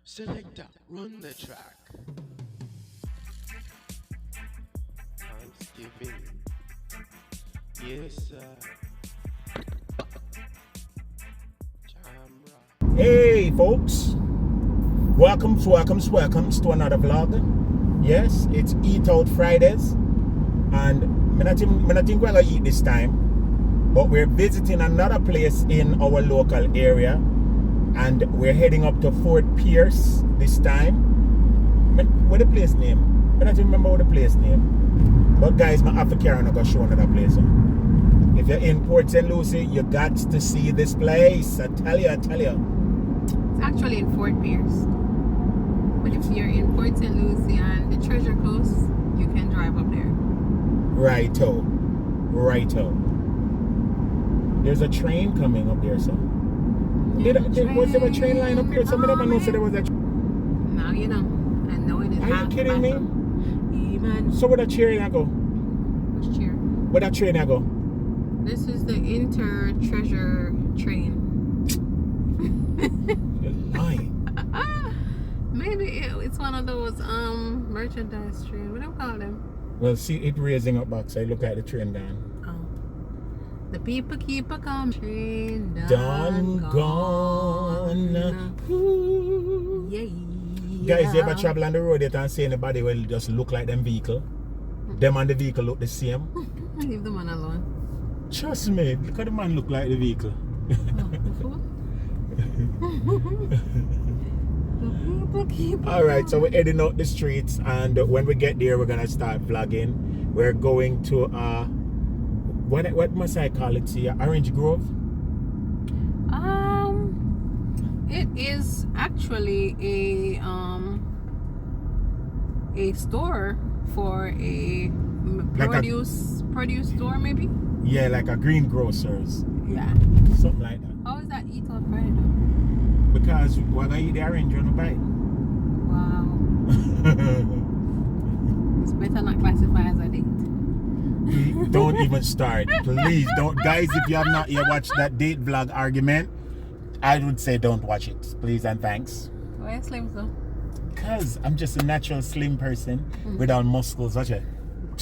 Selector, run the track. Thanksgiving. Yes, sir. Camera. Hey folks, welcome to another vlog. Yes, it's Eat Out Fridays, and I not think we're gonna eat this time, but we're visiting another place in our local area, and we're heading up to Fort Pierce this time. What the place name? I don't remember what the place name. But guys, I have to carry on and go show another place. If you're in Port St. Lucie, you got to see this place. I tell you. It's actually in Fort Pierce. But if you're in Port St. Lucie and the Treasure Coast, you can drive up there. Righto. There's a train coming up there, so. Was there a train line up here? Some of them I know said there was a train. Now you know. I know it is. Are you kidding me? Even. So where that train I go? Which chair? Where that train I go? This is the Inter-Treasure train. You're lying. Maybe it's one of those merchandise train. What do you call them? Well, see it raising up back, so I look at the train down. Oh. The people keep a come. Train Done gone. Ooh. Yeah. Guys, you ever travel on the road yet and see anybody will just look like them vehicle? Them and the vehicle look the same? Leave the man alone. Trust me, look at the man look like the vehicle. Oh, the fool? The people keep Alright, so we're heading out the streets, and when we get there we're gonna start vlogging. We're going to what must I call it here? Orange Grove? It is actually a store for a produce store, maybe. Yeah, like a greengrocers. Yeah. Something like that. How is that Eat Out Friday though? Because we're gonna eat the orange on the bite. Wow. It's better not classify as a date. Don't even start. Please don't. Guys, if you have not yet watched that date vlog argument, I would say don't watch it. Please and thanks. Why you slim so? Because I'm just a natural slim person without muscles. Watch it.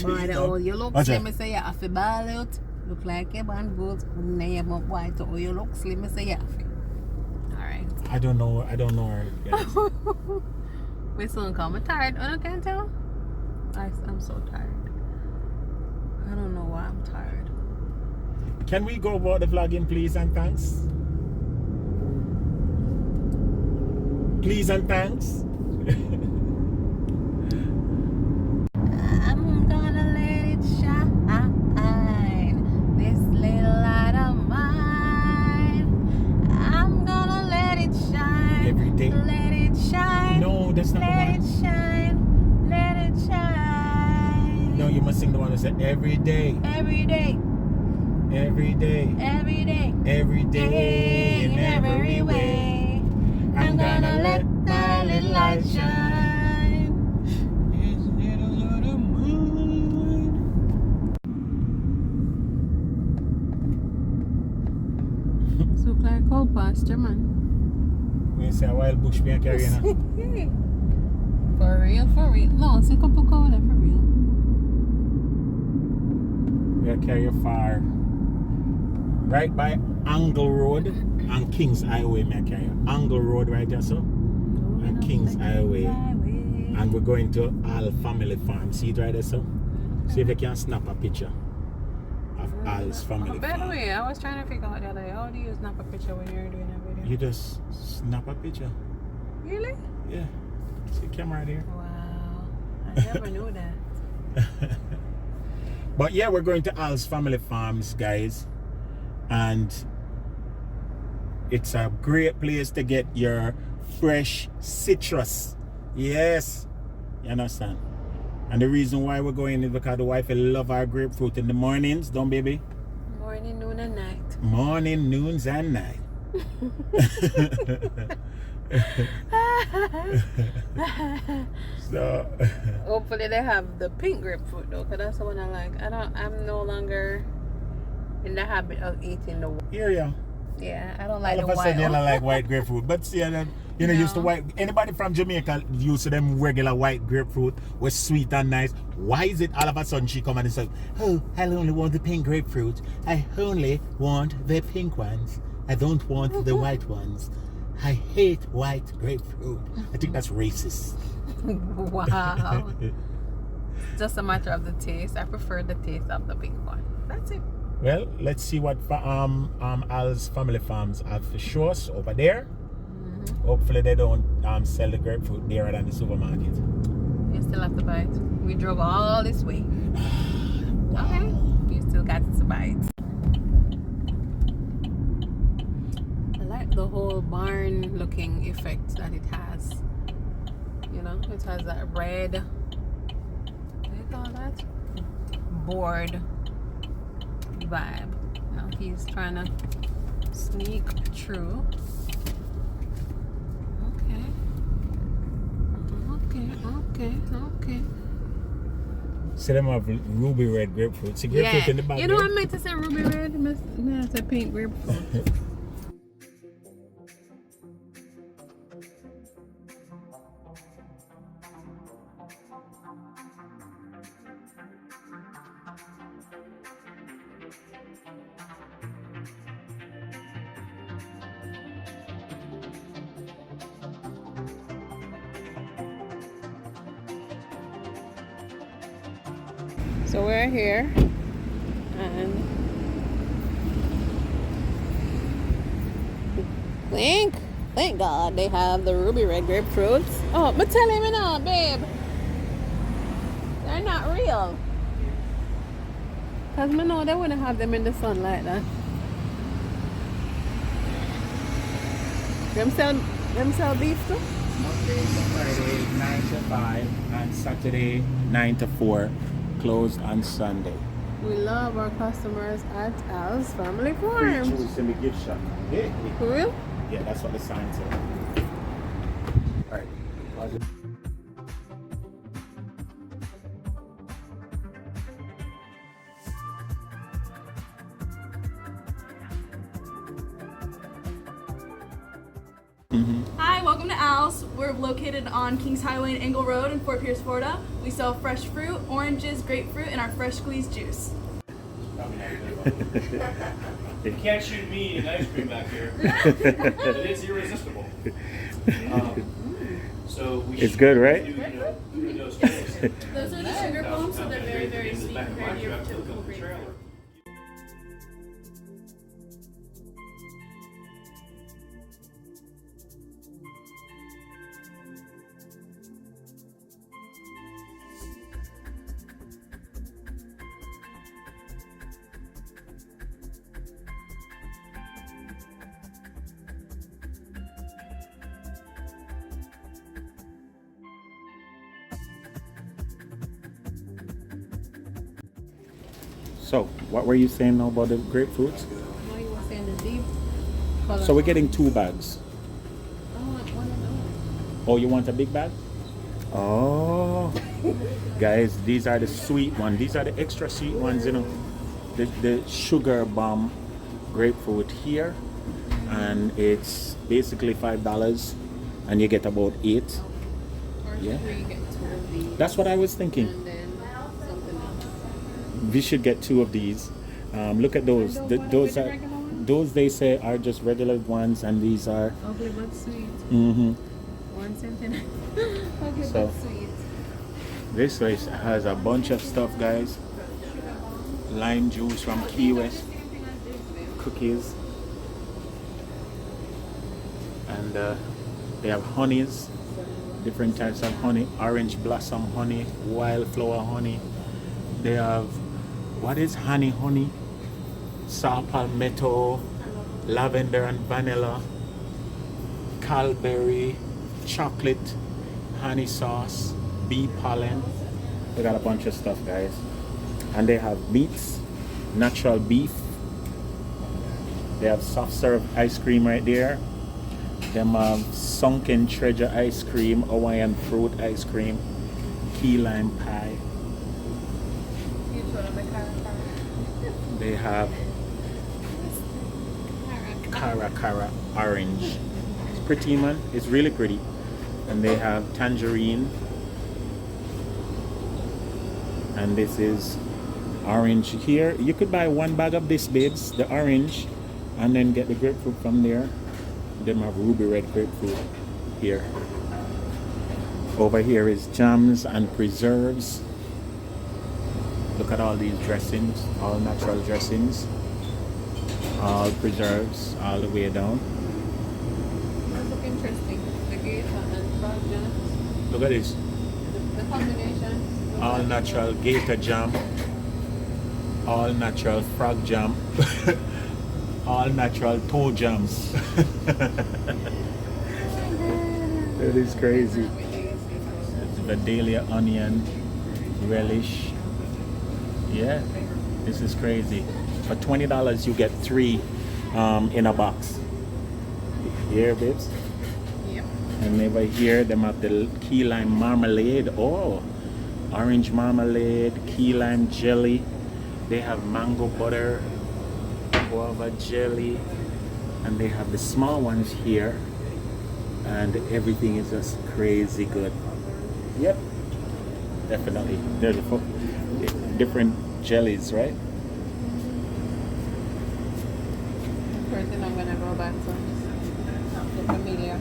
Boy, you look slim, I say you have to ball out. Look like a man goes name up white. Oh, you look slim, I say you have to. Alright. I don't know her, guys. We soon come. I'm tired. I can't tell. I'm so tired. I don't know why I'm tired. Can we go about the vlogging, please and thanks? Please and thanks. I'm gonna let it shine. This little light of mine. I'm gonna let it shine. Every day. Let it shine. No, that's not the Let one. it shine. Let it shine. No, you must sing the one that said every day. Every day. Every day. Every day. Every day. In every way. I'm gonna let my little light shine. This little light of mine. Look like old pasture, man. We say a wild bush me carrying her. For real. No, it's a couple cold for real. We carry far. Right by Angle Road and Kings Highway, me carry Angle Road right there, so. And Kings Highway. And we're going to Al Family Farm. See it right there, so? See if you can snap a picture of Al's Family By the Farm. way, I was trying to figure out the other day, how do you snap a picture when you're doing a video? You just snap a picture. Really? Yeah. See the camera there. Wow. I never knew that. But yeah, we're going to Al's Family Farms, guys. And it's a great place to get your fresh citrus. Yes. You understand? And the reason why we're going is because the wife will love our grapefruit in the mornings, don't baby? Morning, noon, and night. Morning, noons, and night. So Hopefully they have the pink grapefruit though, because that's the one I like. I'm no longer in the habit of eating the. here you. Yeah, I don't like All the of a sudden you white. don't like white grapefruit, but see, You know, used to No. white. Anybody from Jamaica used to them regular white grapefruit was sweet and nice. Why is it all of a sudden she come and says, "Oh, I only want the pink grapefruit. I only want the pink ones. I don't want the white ones. I hate white grapefruit." I think that's racist. Wow. Just a matter of the taste. I prefer the taste of the pink one. That's it. Well, let's see what Al's Family Farms have for shows over there. Hopefully they don't sell the grapefruit there than the supermarket. You still have to buy it. We drove all this way. Okay. You still got to buy it. I like the whole barn looking effect that it has. You know, it has that red, what do you call that? Board vibe. Now he's trying to sneak through. Okay. See them have ruby red grapefruit. See grapefruit in the back. You know there? I meant to say ruby red. I said pink grapefruit. So we're here and thank God they have the ruby red grapefruits. Oh, but tell him now, babe. They're not real. Cause me know they wouldn't have them in the sun like that. Them sell beef too? Monday to Friday 9 to 5 and Saturday 9 to 4. Closed on Sunday. We love our customers at Al's Family Free Farm. juice in the gift shop. Yeah. For real? Yeah, that's what the sign said. Alright. Hi, welcome to Al's. We're located on Kings Highway and Engle Road in Fort Pierce, Florida. We sell fresh fruit, oranges, grapefruit, and our fresh squeezed juice. You can't shoot me eating ice cream back here. It is irresistible. So we It's good, right? do those trays. Those are the sugar plums, so they're very, very sweet compared to your typical grapefruit. So, what were you saying now about the grapefruits? No, you were saying the deep color. So we're getting 2 bags. I want one of those. Oh, you want a big bag? Oh, guys, these are the sweet ones. These are the extra sweet ones, you know. The sugar bomb grapefruit here, and it's basically $5, and you get about 8. Or Yeah. should we get 2 of these? That's what I was thinking. And then something else. We should get 2 of these. Look at those. And those Those the are regular ones? those they say are just regular ones, and these are. Ugly but sweet. 1 cent in. Ugly So- but sweet. This place has a bunch of stuff, guys. Lime juice from Key West, cookies, and they have honeys, different types of honey, orange blossom honey, wildflower honey. They have, what is honey? Saw palmetto, lavender and vanilla, calberry, chocolate, honey sauce, bee pollen. They got a bunch of stuff, guys. And they have meats, natural beef. They have soft serve ice cream right there. Them have sunken treasure ice cream, Hawaiian fruit ice cream, key lime pie. You showed them the carrot. They have cara orange pretty, man. It's really pretty. And they have tangerine. And this is orange here. You could buy one bag of this, babes, the orange, and then get the grapefruit from there. Then have ruby red grapefruit here. Over here is jams and preserves. Look at all these dressings, all natural dressings, all preserves, all the way down. That's look interesting. The gator and frog jams. Look at this. The combination. All natural gator jam, all natural frog jam, all natural toe jams. That is crazy. It's Vidalia onion, relish. Yeah, this is crazy. For $20 you get 3 in a box. Here, babes. Yep. And over here them have the key lime marmalade. Oh, orange marmalade, key lime jelly. They have mango butter, guava jelly, and they have the small ones here. And everything is just crazy good. Yep, definitely. There's different jellies, right? First thing I'm gonna go back to the camellia.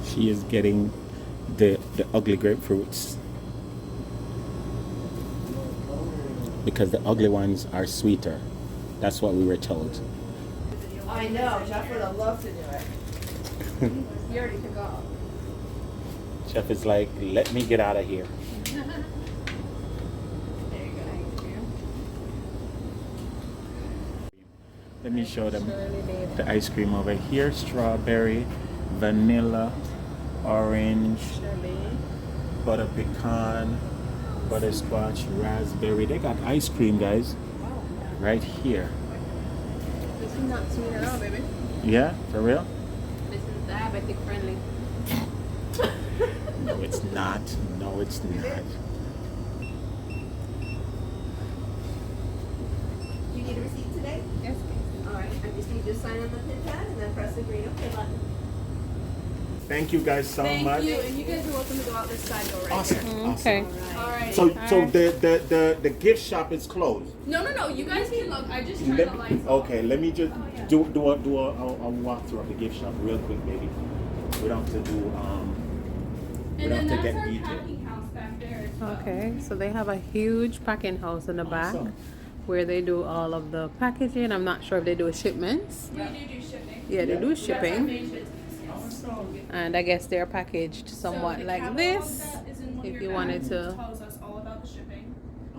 She is getting the ugly grapefruits because the ugly ones are sweeter. That's what we were told. I know, Jeff would have loved to do it. You already took off. Chef is like, let me get out of here. There you go. Thank you. Let me show them Surely did. the ice cream over here. Strawberry, vanilla, orange, Surely. butter pecan, butterscotch, raspberry. They got ice cream, guys, right here. This is not sweet at all, baby. Yeah, for real? This is diabetic friendly. No, it's not. No, it's not. You need a receipt today? Yes, please. All right, I just need you to sign on the pin pad and then press the green OK button. Thank you guys so Thank much. you, and you guys are welcome to go out this side door right Awesome. here. Okay. All right. So the gift shop is closed. No, you guys can look. I just turned Let- the lights off. okay, let me just do a walkthrough of the gift shop real quick, baby. We don't have to do we And don't then have to that's get our detailed. packing house back there. Okay, so they have a huge packing house in the back Awesome. where they do all of the packaging. I'm not sure if they do shipments. We do shipping. Yeah, they do That's our shipping. main business. Awesome. And I guess they're packaged somewhat So the like catalog this. that is in one of If your you wanted bags to tells us all about the shipping,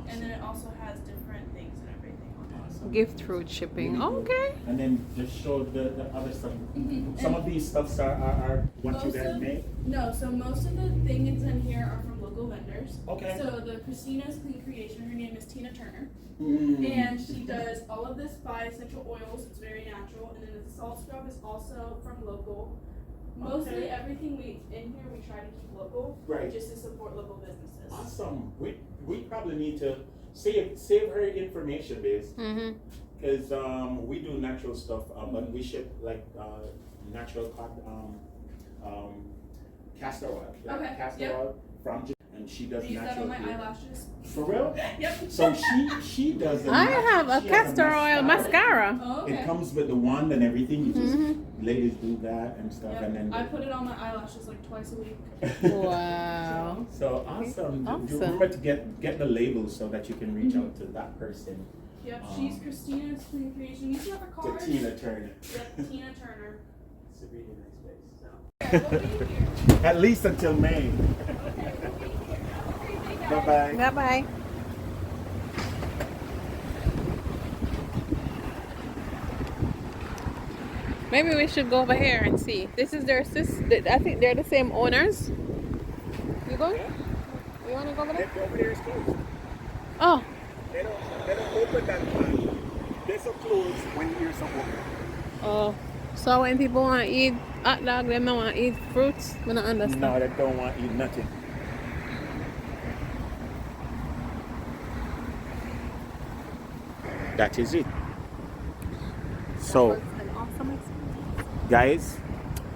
and then it also has different things and everything on it. Awesome. gift fruit shipping. Really good. Okay. And then just show the other stuff. Mhm. Some And of these stuffs are what you most guys of- make. No, so most of the things in here are from local vendors. Okay. So the Christina's Clean Creation, her name is Tina Turner, Mm. and she does all of this by essential oils. It's very natural, and then the salt scrub is also from local. Mostly Okay. everything in here we try to keep local, Right. just to support local businesses. Awesome. We probably need to save her information, base, Mhm. because we do natural stuff, but we ship like natural castor oil. Like Okay, castor yep. oil from Japan, and she does I use that natural. on my hair. eyelashes. For real? Yep. So she does. I have a castor oil mascara. Oh, okay. It comes with the wand and everything. You just Mhm. ladies do that and stuff, Yep. and then I put it on my eyelashes like twice a week. Wow. So awesome. Awesome. You remember to get the labels so that you can reach out to that person. Yep, she's Christina's Clean Creation. You see her To card? Tina Turner. Yep, Tina Turner. It's a really nice place. So. We'll be here. At least until May. Bye bye. Bye bye. Maybe we should go over here and see. This is their I think they're the same owners. You going? You want to go over there? Over there is closed. Oh, They don't open that time. They're so closed when you're so open. Oh, so when people want to eat hot dog, they don't want to eat fruits? I don't understand. No, they don't want to eat nothing. That is it. So, An awesome experience. guys,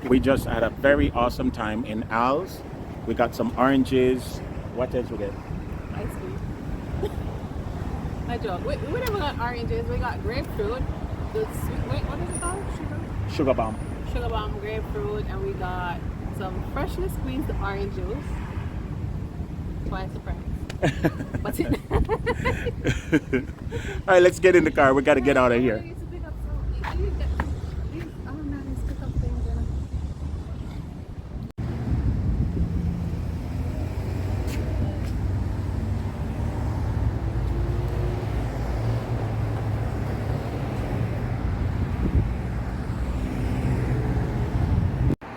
we just had a very awesome time in Al's. We got some oranges. What else we get? Ice cream. I joke. We never got oranges. We got grapefruit. The sweet, wait, what is it called? Sugar bomb. Sugar bomb grapefruit, and we got some freshly squeezed orange juice. Twice the price. What's it? All right, let's get in the car. We got to get out of here.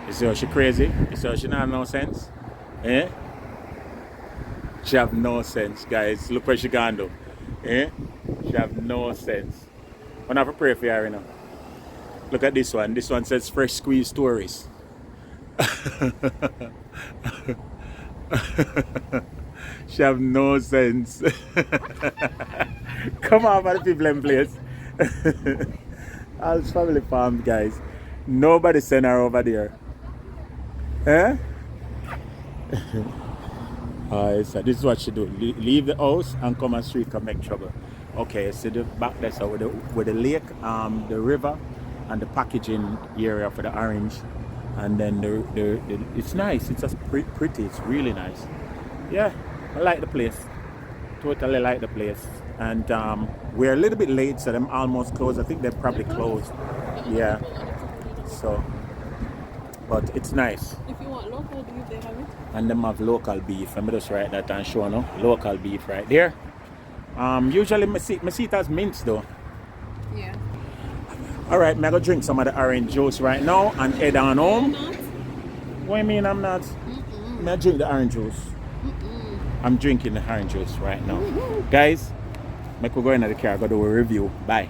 You see how she crazy? You see how she not have no sense? Eh? She have no sense, guys. Look where she gone do. Eh? She have no sense. I'm not pray for her, you know. Look at this one. This one says fresh squeeze stories. She have no sense. Come on, man, people in place. Al's family farm, guys. Nobody send her over there. Eh? So this is what she do. Leave the house and come on street, come make trouble. Okay, so the back there, so with the lake, the river, and the packaging area for the orange, and then the it's nice. It's just pretty. It's really nice. Yeah, I like the place. Totally like the place. And we're a little bit late, so them almost closed. I think they're probably closed. Yeah. So, but it's nice. If you want local beef, they have it. And them have local beef. Let me just write that and show no local beef right there. Usually me see it as mince though. Yeah. Alright, I'm gonna drink some of the orange juice right now and head on home. What do you mean I'm not? I'm gonna drink the orange juice. I'm drinking the orange juice right now. Guys, make we go into the car, go do a review. Bye.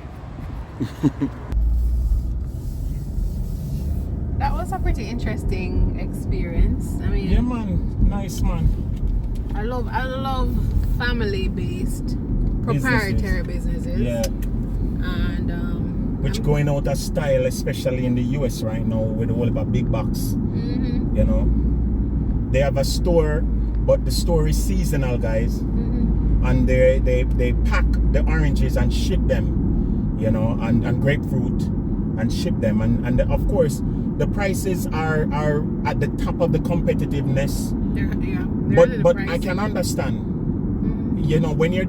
That was a pretty interesting experience. I mean, Yeah man, nice man. I love family-based proprietary businesses. Yeah. And Which going out of style, especially in the US right now with all of a big box. You know. They have a store, but the store is seasonal, guys. And they pack the oranges and ship them, you know, and grapefruit and ship them. And of course the prices are at the top of the competitiveness. But I can understand. You know, when you're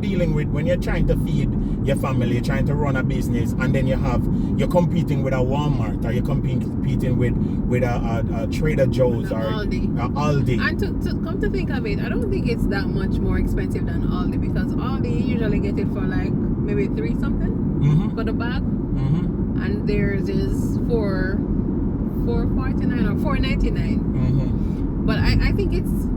trying to feed your family, you're trying to run a business, and then you're competing with a Walmart, or you're competing with a Trader Joe's or Aldi. And to come to think of it, I don't think it's that much more expensive than Aldi, because Aldi you usually get it for like maybe $3 something for the bag, and theirs is $4.49 or $4.99. But I think it's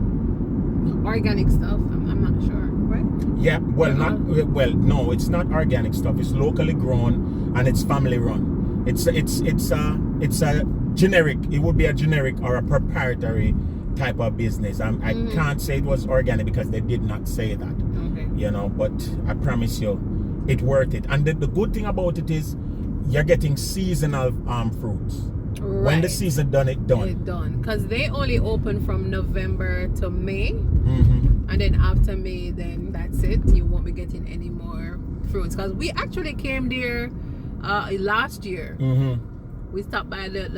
organic stuff. I'm not sure, right? Yeah, no, it's not organic stuff. It's locally grown and it's family run. It's a generic. It would be a generic or a proprietary type of business. I can't say it was organic because they did not say that. Okay. You know, but I promise you, it's worth it. And the good thing about it is, you're getting seasonal fruits. Right. When the season done, it's done. It's done. Because they only open from November to May. And then after May, then that's it. You won't be getting any more fruits. Because we actually came there last year. We stopped by the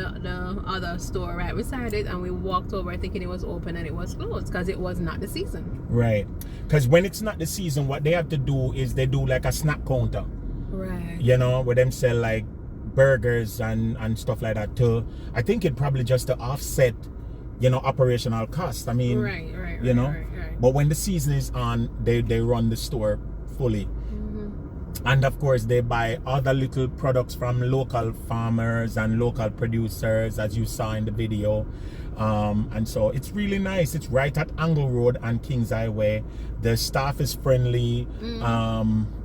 other store right beside it, and we walked over thinking it was open, and it was closed because it was not the season. Right. Because when it's not the season, what they have to do is they do like a snack counter. Right. You know, where them sell like burgers and stuff like that too. I think it probably just to offset, you know, operational costs. I mean, right, you know. Right. But when the season is on, they run the store fully. And of course they buy other little products from local farmers and local producers, as you saw in the video. And so it's really nice. It's right at Angle Road and Kings Highway. The staff is friendly.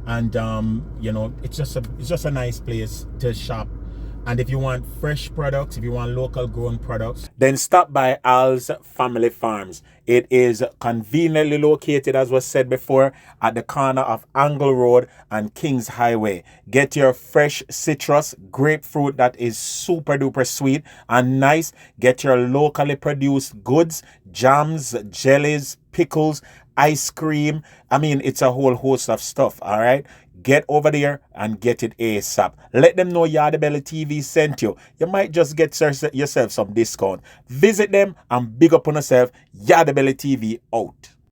And you know, it's just a nice place to shop And if you want fresh products, if you want local grown products, then stop by Al's Family Farms. It is conveniently located, as was said before, at the corner of Angle Road and Kings Highway. Get your fresh citrus, grapefruit that is super duper sweet and nice. Get your locally produced goods, jams, jellies, pickles, ice cream. I mean, it's a whole host of stuff, all right? Get over there and get it ASAP. Let them know Yardie Belly TV sent you. You might just get yourself some discount. Visit them and big up on yourself. Yardie Belly TV out.